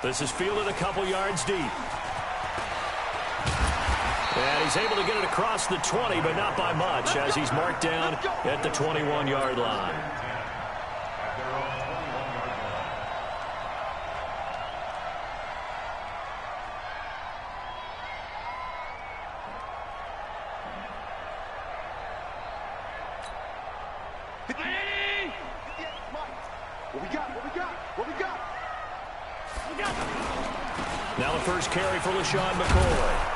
This is fielded a couple yards deep. And he's able to get it across the 20, but not by much, as he's marked down at the 21-yard line. Now the first carry for LaShawn McCoy.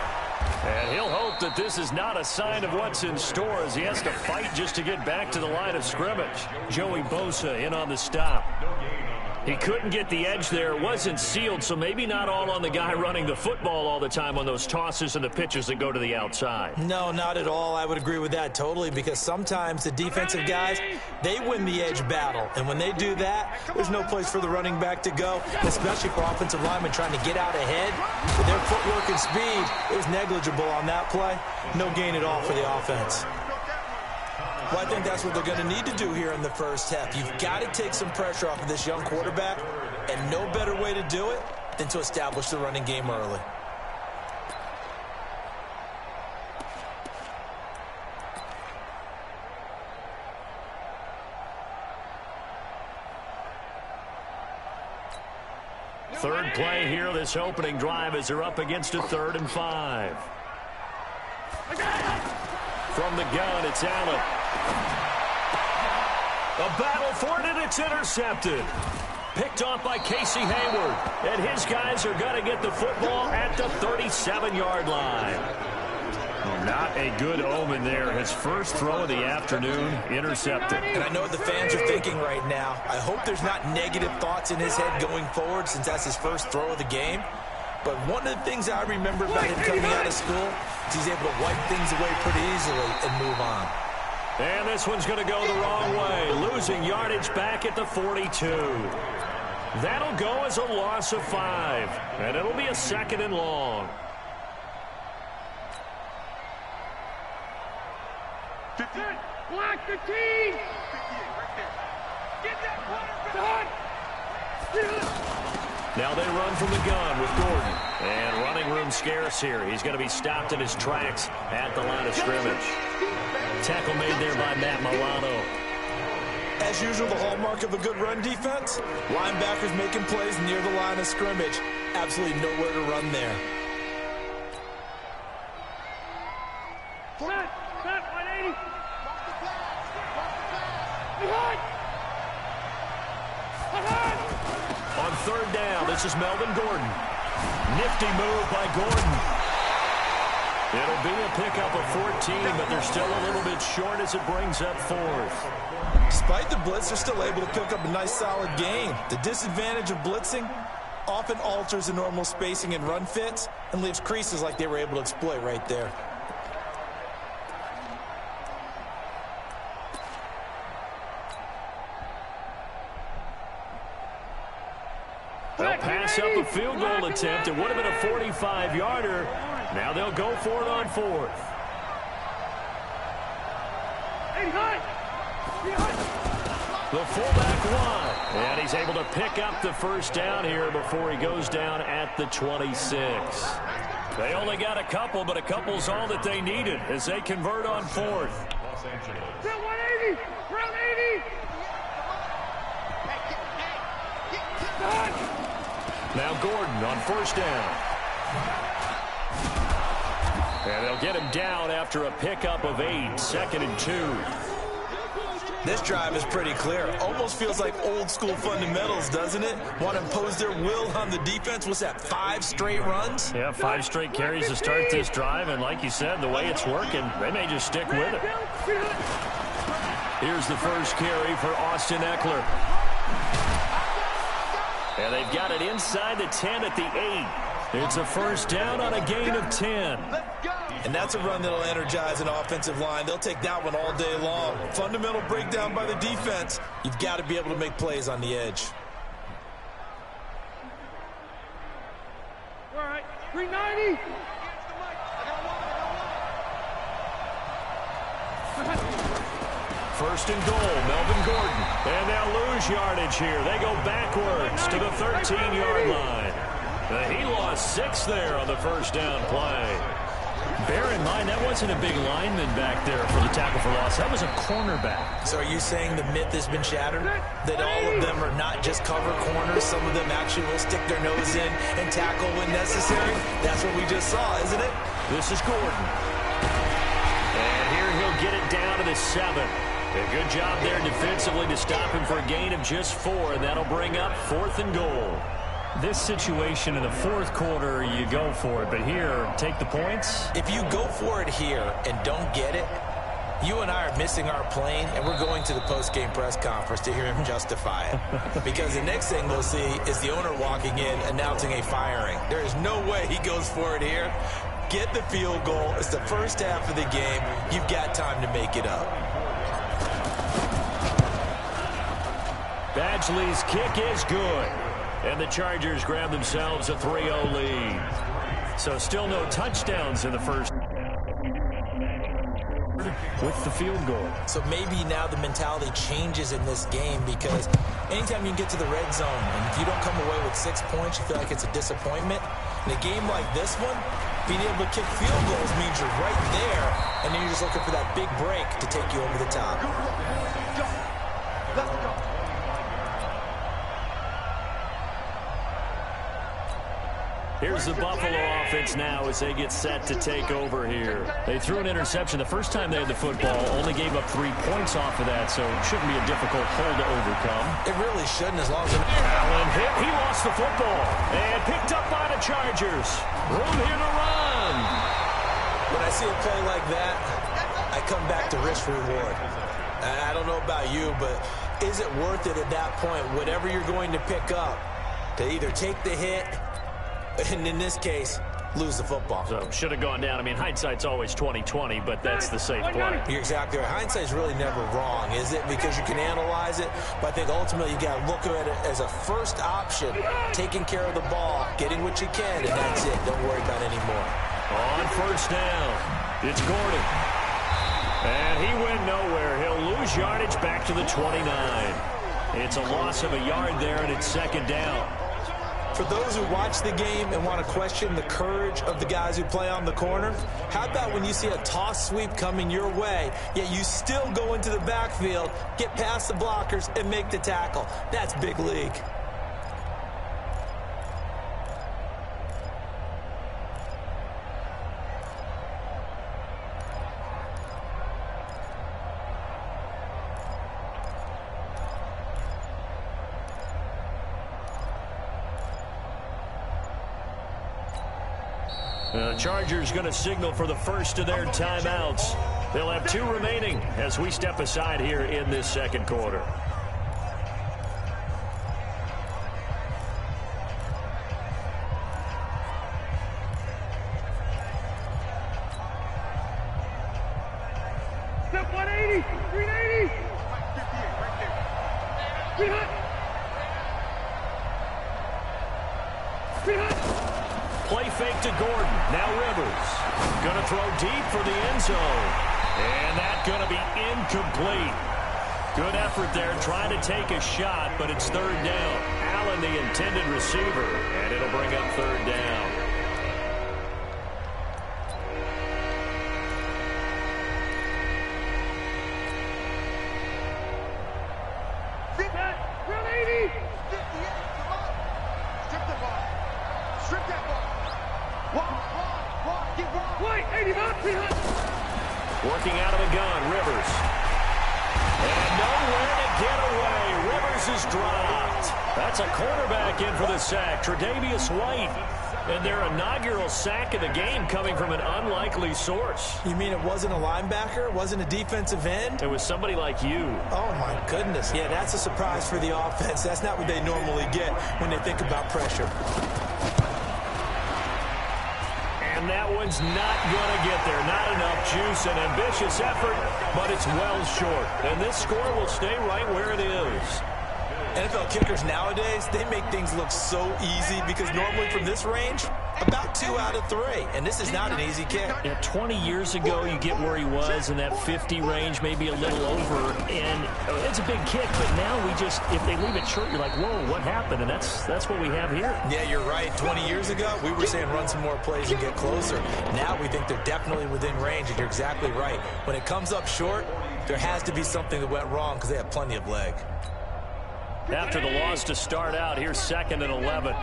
And he'll hope that this is not a sign of what's in store as he has to fight just to get back to the line of scrimmage. Joey Bosa in on the stop. He couldn't get the edge there. It wasn't sealed, so maybe not all on the guy running the football all the time on those tosses and the pitches that go to the outside. No, not at all. I would agree with that totally, because sometimes the defensive guys, they win the edge battle. And when they do that, there's no place for the running back to go, especially for offensive linemen trying to get out ahead. With their footwork and speed, it was negligible on that play. No gain at all for the offense. Well, I think that's what they're going to need to do here in the first half. You've got to take some pressure off of this young quarterback, and no better way to do it than to establish the running game early. Third play here, this opening drive, as they're up against a 3rd and 5. From the gun, it's Allen. A battle for it, and it's intercepted. Picked off by Casey Hayward. And his guys are going to get the football at the 37-yard line. Not a good omen there. His first throw of the afternoon, intercepted. And I know what the fans are thinking right now. I hope there's not negative thoughts in his head going forward, since that's his first throw of the game. But one of the things I remember about him coming out of school is he's able to wipe things away pretty easily and move on. And this one's going to go the wrong way, losing yardage back at the 42. That'll go as a loss of 5, and it'll be a 2nd and long. 15. Block 15. Get that quarterback. Now they run from the gun with Gordon. And running room scarce here. He's going to be stopped in his tracks at the line of scrimmage. Tackle made there by Matt Milano. As usual, the hallmark of a good run defense, linebackers making plays near the line of scrimmage. Absolutely nowhere to run there. Set 180. On 3rd down, this is Melvin Gordon. Nifty move by Gordon. It'll be a pickup of 14, but they're still a little bit short as it brings up 4th. Despite the blitz, they're still able to pick up a nice solid gain. The disadvantage of blitzing often alters the normal spacing and run fits and leaves creases like they were able to exploit right there. They'll pass up a field goal attempt. It would have been a 45-yarder. Now they'll go for it on 4th. The fullback won. And he's able to pick up the first down here before he goes down at the 26. They only got a couple, but a couple's all that they needed as they convert on 4th. 180. Round 80. Now Gordon on 1st down. And they'll get him down after a pickup of 8, 2nd and 2. This drive is pretty clear. Almost feels like old school fundamentals, doesn't it? Want to impose their will on the defense. What's that, 5 straight runs? Yeah, 5 straight carries to start this drive. And like you said, the way it's working, they may just stick with it. Here's the first carry for Austin Eckler. And they've got it inside the 10 at the 8. It's a first down on a gain of 10. And that's a run that'll energize an offensive line. They'll take that one all day long. Fundamental breakdown by the defense. You've got to be able to make plays on the edge. All right, 390. First and goal, Melvin Gordon. And they'll lose yardage here. They go backwards to the 13-yard line. He lost 6 there on the first down play. Bear in mind, that wasn't a big lineman back there for the tackle for loss. That was a cornerback. So are you saying the myth has been shattered? That all of them are not just cover corners? Some of them actually will stick their nose in and tackle when necessary? That's what we just saw, isn't it? This is Gordon. And here he'll get it down to the 7. A good job there defensively to stop him for a gain of just 4, and that'll bring up 4th and goal. This situation in the fourth quarter, you go for it. But here, take the points. If you go for it here and don't get it, you and I are missing our plane, and we're going to the post-game press conference to hear him justify it. Because the next thing we'll see is the owner walking in announcing a firing. There is no way he goes for it here. Get the field goal. It's the first half of the game. You've got time to make it up. Badgley's kick is good. And the Chargers grab themselves a 3-0 lead. So still no touchdowns in the first with the field goal. So maybe now the mentality changes in this game, because anytime you can get to the red zone, and if you don't come away with 6 points, you feel like it's a disappointment. In a game like this one, being able to kick field goals means you're right there, and then you're just looking for that big break to take you over the top. Let's go. Here's the Buffalo offense now as they get set to take over here. They threw an interception the first time they had the football, only gave up 3 points off of that, so it shouldn't be a difficult hole to overcome. It really shouldn't, as long as... Allen hit. He lost the football and picked up by the Chargers. Room here to run. When I see a play like that, I come back to risk reward. I don't know about you, but is it worth it at that point, whatever you're going to pick up, to either take the hit, and in this case, lose the football? So should have gone down. I mean, hindsight's always 20/20, but that's the safe play. You're exactly right. Hindsight's really never wrong, is it? Because you can analyze it, but I think ultimately you got to look at it as a first option, taking care of the ball, getting what you can, and that's it. Don't worry about any more. On first down, it's Gordon. And he went nowhere. He'll lose yardage back to the 29. It's a loss of a yard there, and it's second down. For those who watch the game and want to question the courage of the guys who play on the corner, how about when you see a toss sweep coming your way, yet you still go into the backfield, get past the blockers, and make the tackle? That's big league. The Chargers going to signal for the first of their timeouts. They'll have 2 remaining as we step aside here in this second quarter. Step 180, 380. Play fake to Gordon. Now Rivers. Going to throw deep for the end zone. And that's going to be incomplete. Good effort there trying to take a shot, but it's third down. Allen, the intended receiver, and it'll bring up third down. Working out of the gun, Rivers. And nowhere to get away. Rivers is dropped. That's a cornerback in for the sack, Tre'Davious White. And their inaugural sack of the game coming from an unlikely source. You mean it wasn't a linebacker? It wasn't a defensive end? It was somebody like you. Oh, my goodness. Yeah, that's a surprise for the offense. That's not what they normally get when they think about pressure. And that one's not going to get there. Not enough juice. An ambitious effort, but it's well short. And this score will stay right where it is. NFL kickers nowadays, they make things look so easy because normally from this range, about 2 out of 3. And this is not an easy kick. Yeah, 20 years ago, you get where he was in that 50 range, maybe a little over. And it's a big kick, but now if they leave it short, you're like, whoa, what happened? And that's what we have here. Yeah, you're right. 20 years ago, we were saying run some more plays and get closer. Now we think they're definitely within range, and you're exactly right. When it comes up short, there has to be something that went wrong because they have plenty of leg. After the loss to start out, here's 2nd and 11.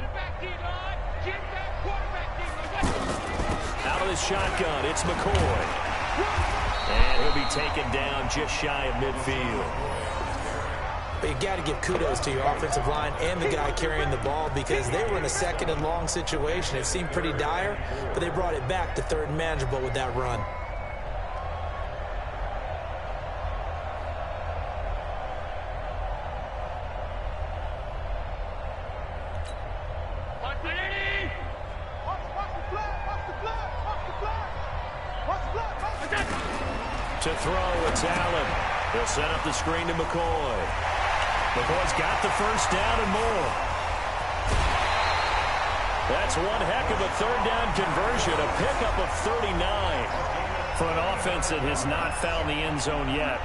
Out of the shotgun, it's McCoy. And he'll be taken down just shy of midfield. But you got to give kudos to your offensive line and the guy carrying the ball because they were in a 2nd and long situation. It seemed pretty dire, but they brought it back to 3rd and manageable with that run. To throw, it's Allen. He'll set up the screen to McCoy. McCoy's got the first down and more. That's one heck of a 3rd down conversion, a pickup of 39. For an offense that has not found the end zone yet,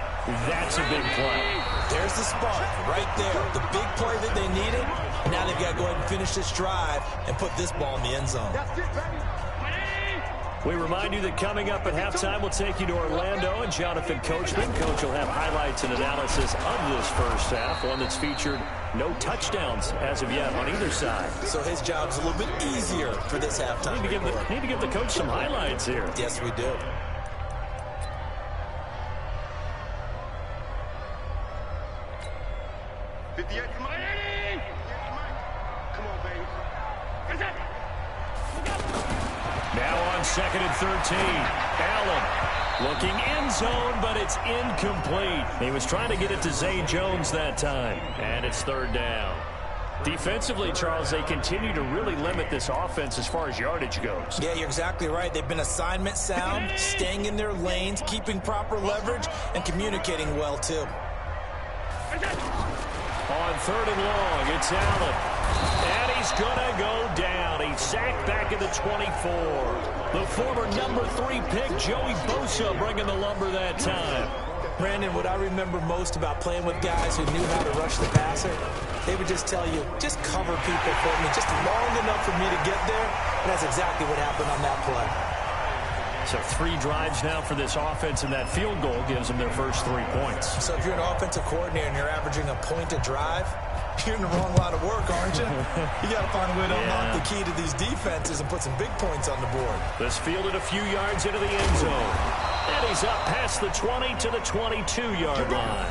that's a big play. There's the spark right there. The big play that they needed. Now they've got to go ahead and finish this drive and put this ball in the end zone. We remind you that coming up at halftime, we'll take you to Orlando and Jonathan Coachman. Coach will have highlights and analysis of this first half, one that's featured no touchdowns as of yet on either side. So his job's a little bit easier for this halftime. Need to give the coach some highlights here. Yes, we do. Now on 2nd and 13. Allen looking end zone, but it's incomplete. He was trying to get it to Zay Jones that time. And it's 3rd down. Defensively, Charles, they continue to really limit this offense as far as yardage goes. Yeah, you're exactly right. They've been assignment sound, staying in their lanes, keeping proper leverage, and communicating well, too. On 3rd and long, it's Allen. And he's going to go down. He's sacked back at the 24. The former number 3 pick, Joey Bosa, bringing the lumber that time. Brandon, what I remember most about playing with guys who knew how to rush the passer, they would just tell you, just cover people for me, just long enough for me to get there. And that's exactly what happened on that play. So 3 drives now for this offense, and that field goal gives them their first 3 points. So if you're an offensive coordinator and you're averaging a point a drive, you're in the wrong line of work, aren't you? You got to find a way to unlock the key to these defenses and put some big points on the board. This fielded a few yards into the end zone. And he's up past the 20 to the 22-yard line.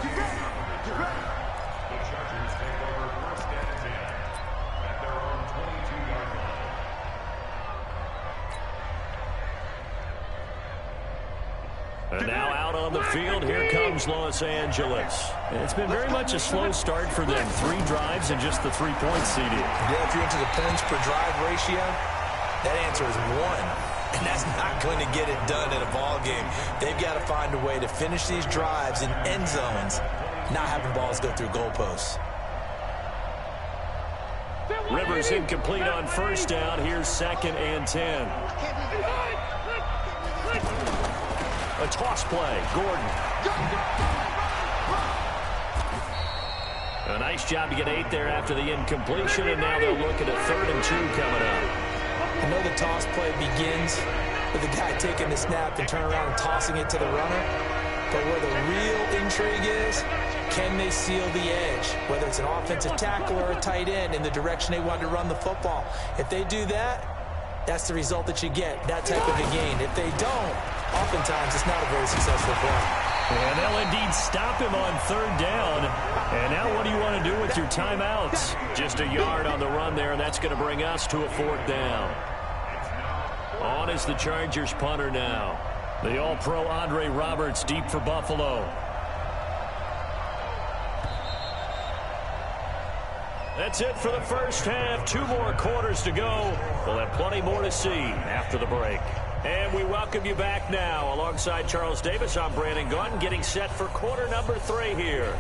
And now out on the field, here comes Los Angeles. And it's been very much a slow start for them. 3 drives and just the 3 points seeded. Yeah, if you're into the points per drive ratio, that answer is 1. And that's not going to get it done in a ball game. They've got to find a way to finish these drives in end zones, not having balls go through goalposts. Rivers incomplete on 1st down. Here's 2nd and 10. A toss play, Gordon. A nice job to get 8 there after the incompletion, and now they'll look at a 3rd and 2 coming up. I know the toss play begins with the guy taking the snap and turn around and tossing it to the runner. But where the real intrigue is, can they seal the edge? Whether it's an offensive tackle or a tight end in the direction they want to run the football. If they do that, that's the result that you get, that type of a gain. If they don't, oftentimes it's not a very successful play. And they'll indeed stop him on 3rd down. And now what do you want to do with your timeouts? Just a yard on the run there, and that's going to bring us to a 4th down. On is the Chargers punter now. The All-Pro Andre Roberts deep for Buffalo. That's it for the first half. 2 more quarters to go. We'll have plenty more to see after the break. And we welcome you back now. Alongside Charles Davis, I'm Brandon Gunn, getting set for quarter number 3 here.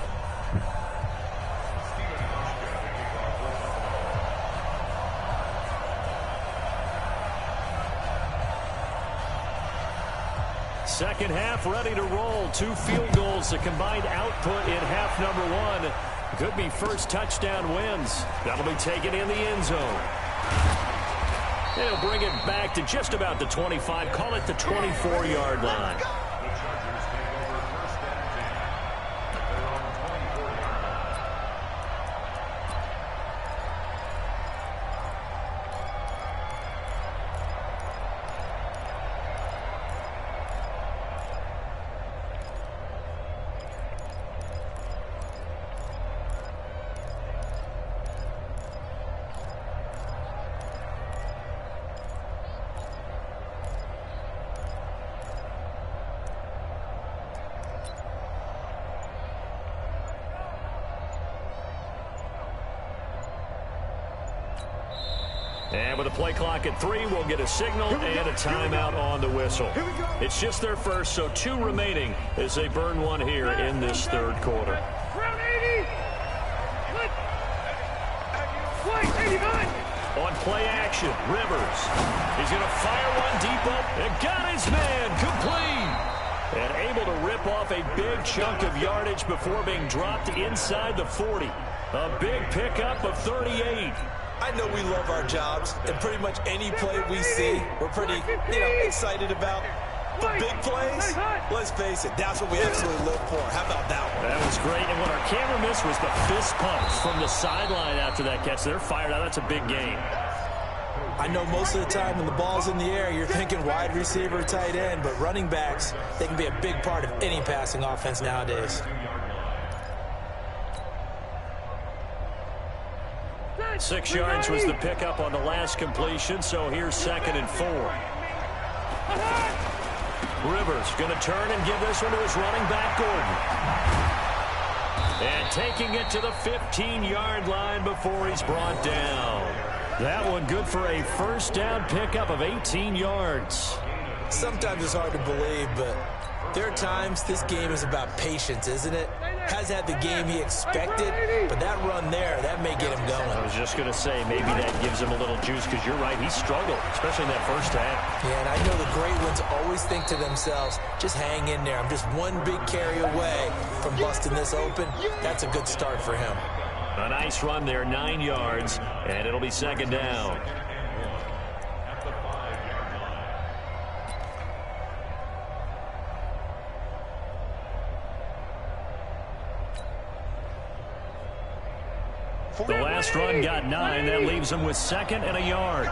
Second half ready to roll. 2 field goals, the combined output in half number 1. Could be first touchdown wins. That'll be taken in the end zone. They'll bring it back to just about the 25. Call it the 24-yard line. And with a play clock at 3, we'll get a signal and a timeout on the whistle. It's just their first, so 2 remaining as they burn 1 here in this third quarter. Round 80. On play action, Rivers. He's going to fire one deep up and got his man complete. And able to rip off a big chunk of yardage before being dropped inside the 40. A big pickup of 38. I know we love our jobs, and pretty much any play we see, we're pretty, excited about. But big plays, let's face it, that's what we absolutely live for. How about that one? That was great, and what our camera missed was the fist pump from the sideline after that catch. They're fired out. That's a big gain. I know most of the time when the ball's in the air, you're thinking wide receiver, tight end, but running backs, they can be a big part of any passing offense nowadays. 6 yards was the pickup on the last completion, so here's 2nd and 4. Rivers going to turn and give this one to his running back, Gordon. And taking it to the 15-yard line before he's brought down. That one good for a first down pickup of 18 yards. Sometimes it's hard to believe, but there are times this game is about patience, isn't it? Has had the game he expected, but that run there, that may get him going. I was just going to say, maybe that gives him a little juice, because you're right, he struggled, especially in that first half. Yeah, and I know the great ones always think to themselves, just hang in there. I'm just one big carry away from busting this open. That's a good start for him. A nice run there, 9 yards, and it'll be 2nd down. The last run got 9. That leaves him with 2nd and a yard.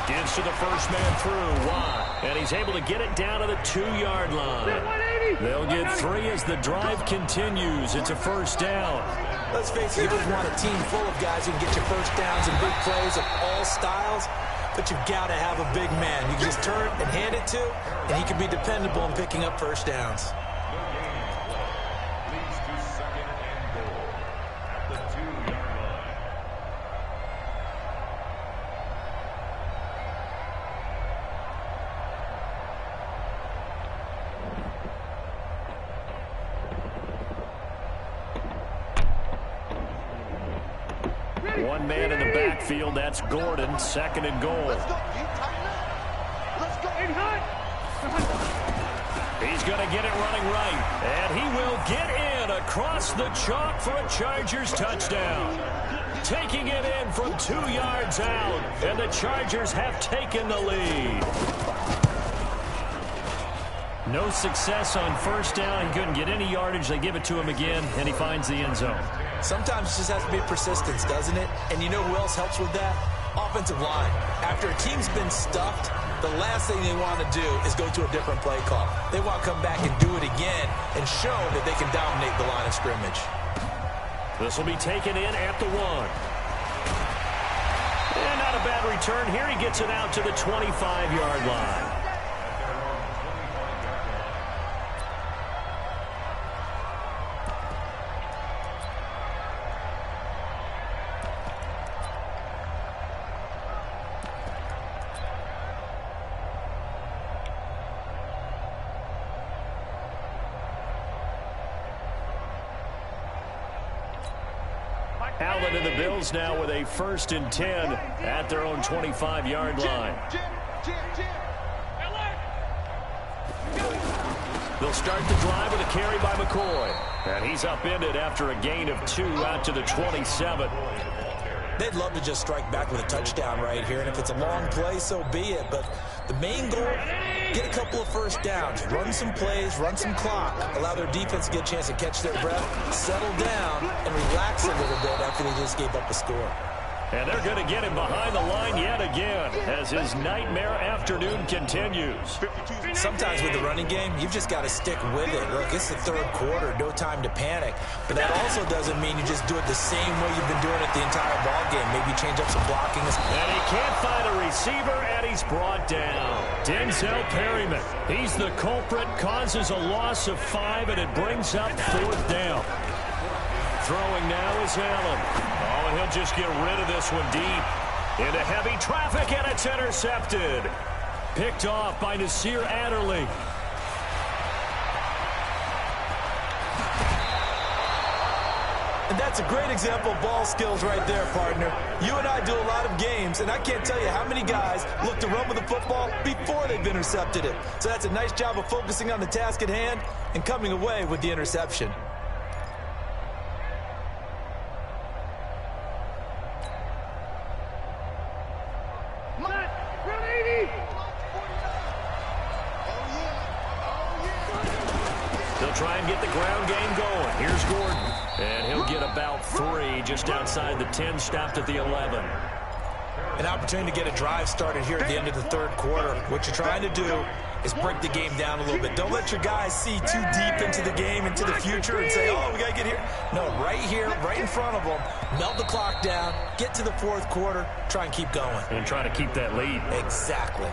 Gives to the first man through. Watt. And he's able to get it down to the 2-yard line. They'll get 3 as the drive continues. It's a first down. Let's face it, you always want a team full of guys who can get you first downs and big plays of all styles, but you've got to have a big man you can just turn and hand it to, and he can be dependable in picking up first downs. One man in the backfield, that's Gordon, 2nd and goal. He's going to get it running right, and he will get in across the chalk for a Chargers touchdown. Taking it in from 2 yards out, and the Chargers have taken the lead. No success on first down. He couldn't get any yardage. They give it to him again, and he finds the end zone. Sometimes it just has to be persistence, doesn't it? And you know who else helps with that? Offensive line. After a team's been stuffed, the last thing they want to do is go to a different play call. They want to come back and do it again and show that they can dominate the line of scrimmage. This will be taken in at the 1. And not a bad return here. He gets it out to the 25-yard line. Allen and the Bills now with a 1st and 10 at their own 25-yard line. They'll start the drive with a carry by McCoy. And he's upended after a gain of 2 out to the 27. They'd love to just strike back with a touchdown right here, and if it's a long play, so be it. But the main goal, get a couple of first downs, run some plays, run some clock, allow their defense to get a chance to catch their breath, settle down, and relax a little bit after they just gave up a score. And they're going to get him behind the line yet again as his nightmare afternoon continues. Sometimes with the running game, you've just got to stick with it. Look, it's the third quarter, no time to panic. But that also doesn't mean you just do it the same way you've been doing it the entire ball game. Maybe change up some blocking. And he can't find a receiver, and he's brought down. Denzel Perryman, he's the culprit, causes a loss of 5, and it brings up 4th down. Throwing now is Allen. Oh, and he'll just get rid of this one deep. Into heavy traffic, and it's intercepted. Picked off by Nasir Adderley. And that's a great example of ball skills right there, partner. You and I do a lot of games, and I can't tell you how many guys look to run with the football before they've intercepted it. So that's a nice job of focusing on the task at hand and coming away with the interception. Try and get the ground game going. Here's Gordon. And he'll get about 3 just outside the 10, stopped at the 11. An opportunity to get a drive started here at the end of the third quarter. What you're trying to do is break the game down a little bit. Don't let your guys see too deep into the game, into the future, and say, oh, we got to get here. No, right here, right in front of them, melt the clock down, get to the fourth quarter, try and keep going. And try to keep that lead. Exactly.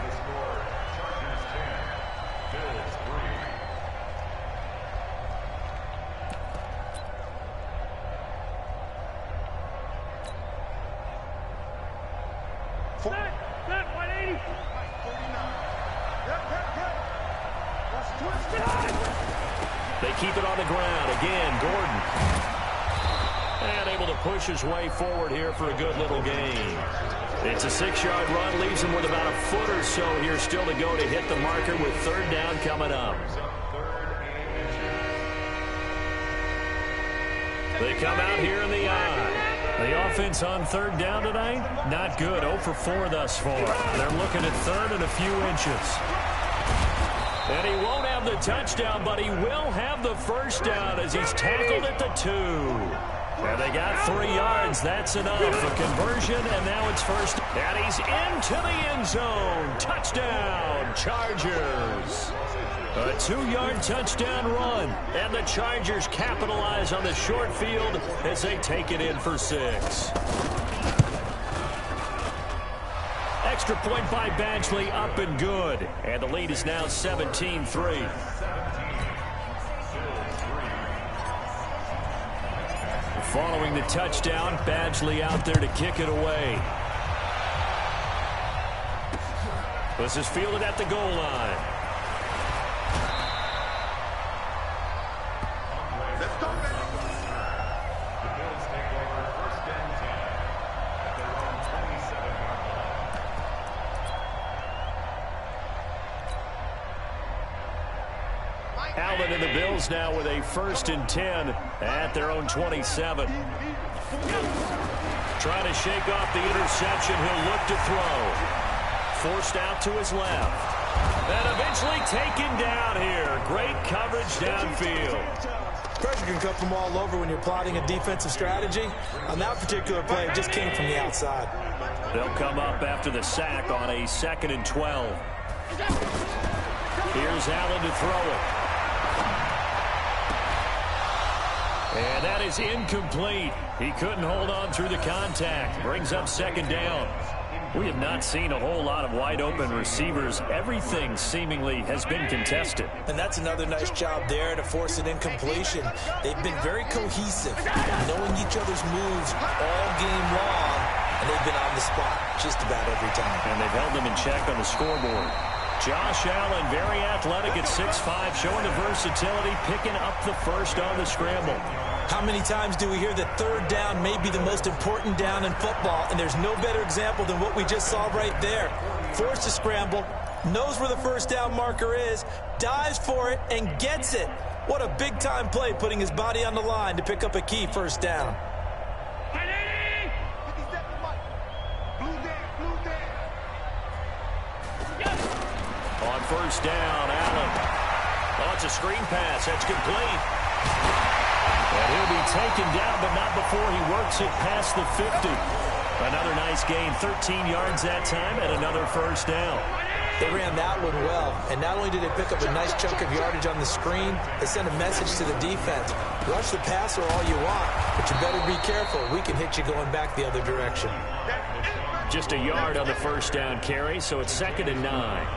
They keep it on the ground. Again, Gordon. And able to push his way forward here for a good little gain. It's a 6-yard run. Leaves him with about a foot or so here still to go to hit the marker with 3rd down coming up. They come out here in the eye. The offense on 3rd down tonight, not good. 0 for 4 thus far. They're looking at 3rd and a few inches. And he won't have the touchdown, but he will have the first down as he's tackled at the 2. And they got 3 yards. That's enough. A conversion, and now it's first. And he's into the end zone. Touchdown, Chargers. A 2-yard touchdown run. And the Chargers capitalize on the short field as they take it in for 6. Extra point by Badgley, up and good. And the lead is now 17-3. Following the touchdown, Badgley out there to kick it away. This is fielded at the goal line. Allen and the Bills now with a 1st and 10 at their own 27. Trying to shake off the interception. He'll look to throw. Forced out to his left. And eventually taken down here. Great coverage downfield. Pressure can come from all over when you're plotting a defensive strategy. On that particular play, it just came from the outside. They'll come up after the sack on a 2nd and 12. Here's Allen to throw it. And that is incomplete. He couldn't hold on through the contact. Brings up 2nd down. We have not seen a whole lot of wide-open receivers. Everything seemingly has been contested. And that's another nice job there to force an incompletion. They've been very cohesive, knowing each other's moves all game long, and they've been on the spot just about every time. And they've held them in check on the scoreboard. Josh Allen, very athletic at 6'5", showing the versatility, picking up the first on the scramble. How many times do we hear that 3rd down may be the most important down in football, and there's no better example than what we just saw right there. Forced to scramble, knows where the first down marker is, dives for it, and gets it. What a big-time play, putting his body on the line to pick up a key first down. On first down, Allen. Oh, it's a screen pass. That's complete. And he'll be taken down, but not before he works it past the 50. Another nice gain, 13 yards that time, and another first down. They ran that one well, and not only did they pick up a nice chunk of yardage on the screen, they sent a message to the defense. Rush the passer all you want, but you better be careful. We can hit you going back the other direction. Just a yard on the first down carry, so it's 2nd and 9.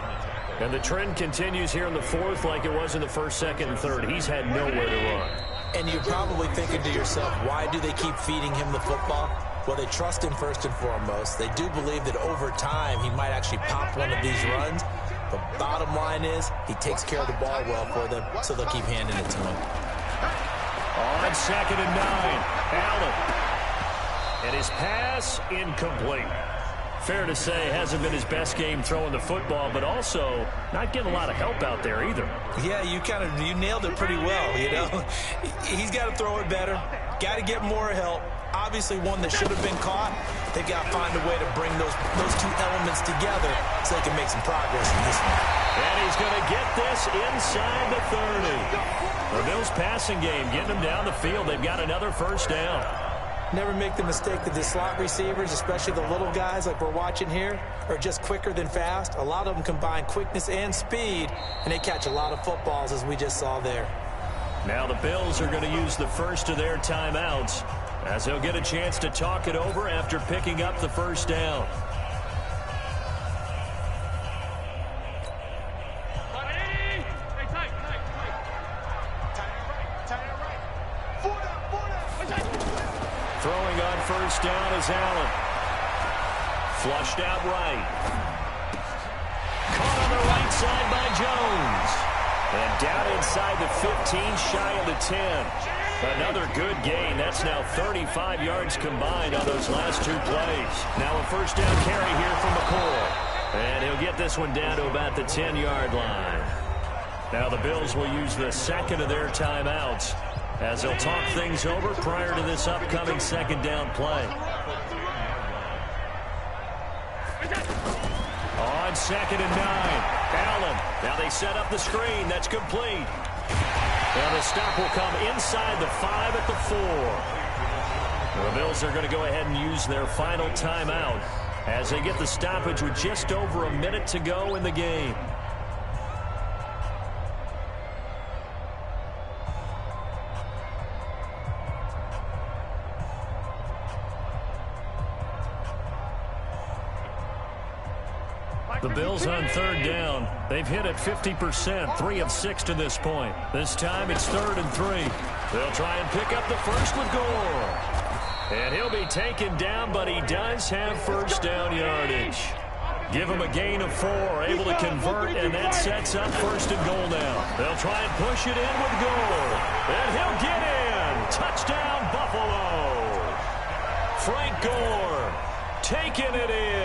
And the trend continues here in the fourth like it was in the first, second, and third. He's had nowhere to run. And you're probably thinking to yourself, why do they keep feeding him the football? Well, they trust him first and foremost. They do believe that over time he might actually pop one of these runs. But bottom line is he takes care of the ball well for them, so they'll keep handing it to him. On 2nd and 9, Allen. And his pass incomplete. Fair to say, hasn't been his best game throwing the football, but also not getting a lot of help out there either. Yeah, you nailed it pretty well, you know. He's got to throw it better, got to get more help. Obviously one that should have been caught. They've got to find a way to bring those two elements together so they can make some progress in this one. And he's going to get this inside the 30. The Bills passing game getting them down the field. They've got another first down. Never make the mistake that the slot receivers, especially the little guys like we're watching here, are just quicker than fast. A lot of them combine quickness and speed, and they catch a lot of footballs, as we just saw there. Now the Bills are going to use the first of their timeouts, as they'll get a chance to talk it over after picking up the first down. Throwing on first down is Allen. Flushed out right. Caught on the right side by Jones. And down inside the 15, shy of the 10. Another good gain. That's now 35 yards combined on those last two plays. Now a first down carry here from McCoy. And he'll get this one down to about the 10-yard line. Now the Bills will use the second of their timeouts as they'll talk things over prior to this upcoming second down play. On 2nd and 9, Allen. Now they set up the screen. That's complete. Now the stop will come inside the 5 at the 4. The Bills are going to go ahead and use their final timeout as they get the stoppage with just over a minute to go in the game. The Bills on third down. They've hit at 50%, 3 of 6 to this point. This time it's 3rd and 3. They'll try and pick up the first with Gore. And he'll be taken down, but he does have first down yardage. Give him a gain of 4, able to convert, and that sets up 1st and goal now. They'll try and push it in with Gore. And he'll get in. Touchdown, Buffalo. Frank Gore taking it in.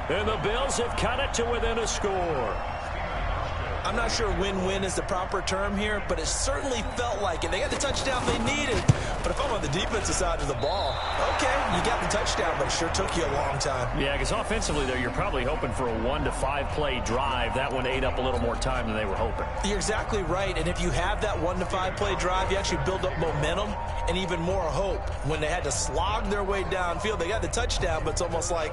And the Bills have cut it to within a score. I'm not sure win-win is the proper term here, but it certainly felt like it. They got the touchdown they needed. But if I'm on the defensive side of the ball, okay, you got the touchdown, but it sure took you a long time. Yeah, because offensively, though, you're probably hoping for a 1 to 5 play drive. That one ate up a little more time than they were hoping. You're exactly right. And if you have that 1 to 5 play drive, you actually build up momentum and even more hope. When they had to slog their way downfield, they got the touchdown, but it's almost like,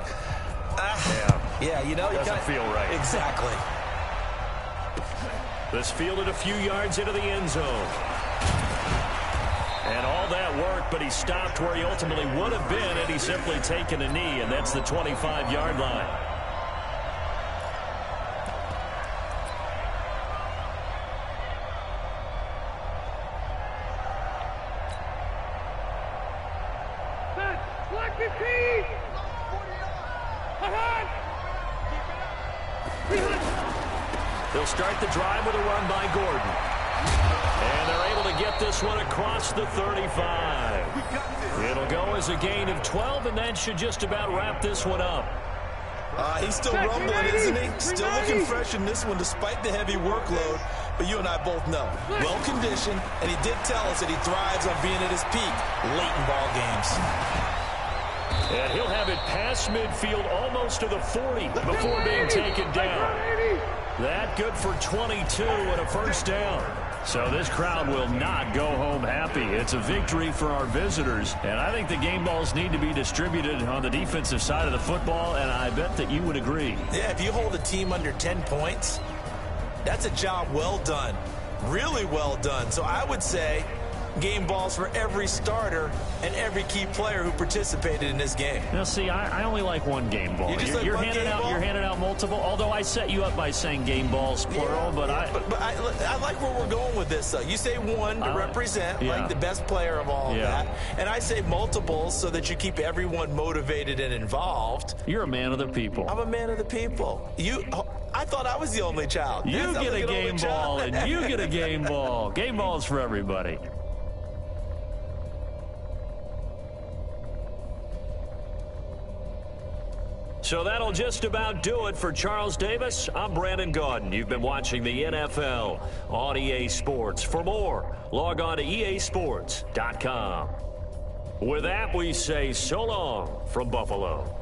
yeah, you know, doesn't feel right. Exactly. This fielded a few yards into the end zone. And all that work, but he stopped where he ultimately would have been had he simply taken a knee, and that's the 25-yard line. Black 15! They'll start the drive with a run by Gordon. And they're able to get this one across the 35. It'll go as a gain of 12, and that should just about wrap this one up. He's still rumbling, isn't he? Still looking fresh in this one despite the heavy workload. But you and I both know, well-conditioned, and he did tell us that he thrives on being at his peak late in ball games. And he'll have it past midfield almost to the 40 before being taken down. That good for 22 and a first down. So this crowd will not go home happy. It's a victory for our visitors. And I think the game balls need to be distributed on the defensive side of the football, and I bet that you would agree. Yeah, if you hold a team under 10 points, that's a job well done. Really well done. So I would say game balls for every starter and every key player who participated in this game. Now, see, I only like one game ball. You're handing out multiple, although I set you up by saying game balls, plural. But I like where we're going with this, though. You say one to represent, like the best player of all of that. And I say multiples so that you keep everyone motivated and involved. You're a man of the people. I'm a man of the people. I thought I was the only child. You get a game ball, and you get a game ball. Game balls for everybody. So that'll just about do it for Charles Davis. I'm Brandon Gaudin. You've been watching the NFL on EA Sports. For more, log on to easports.com. With that, we say so long from Buffalo.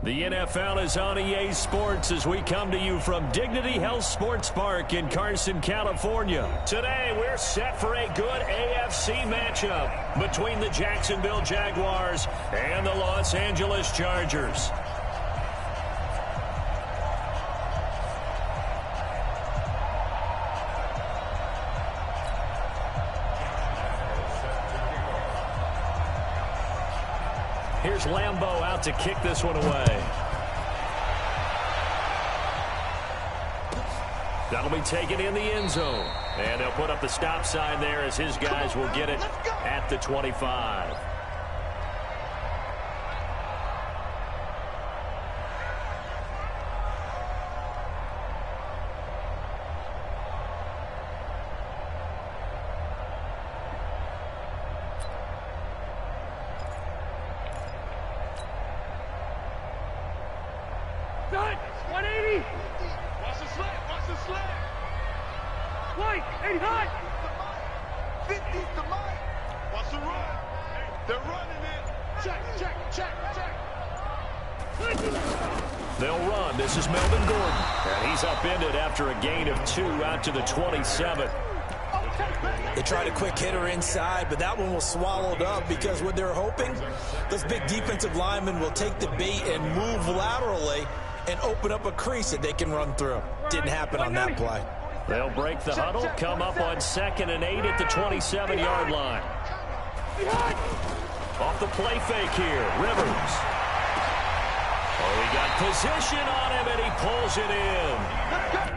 The NFL is on EA Sports as we come to you from Dignity Health Sports Park in Carson, California. Today, we're set for a good AFC matchup between the Jacksonville Jaguars and the Los Angeles Chargers. Here's Lambeau out to kick this one away. That'll be taken in the end zone. And they'll put up the stop sign there as his guys will get it at the 25. Done. 180. Watch the slant. Watch the slant. White. 80 high. 50's the mic. Watch the run. They're running it. Check, check, check, check. They'll run. This is Melvin Gordon. And he's upended after a gain of 2 out to the 27. They tried a quick hitter inside, but that one was swallowed up because what they're hoping, those big defensive linemen will take the bait and move laterally and open up a crease that they can run through. Didn't happen on that play. They'll break the huddle, come up on 2nd and 8 at the 27-yard line. Off the play fake here, Rivers. Oh, he got position on him, and he pulls it in.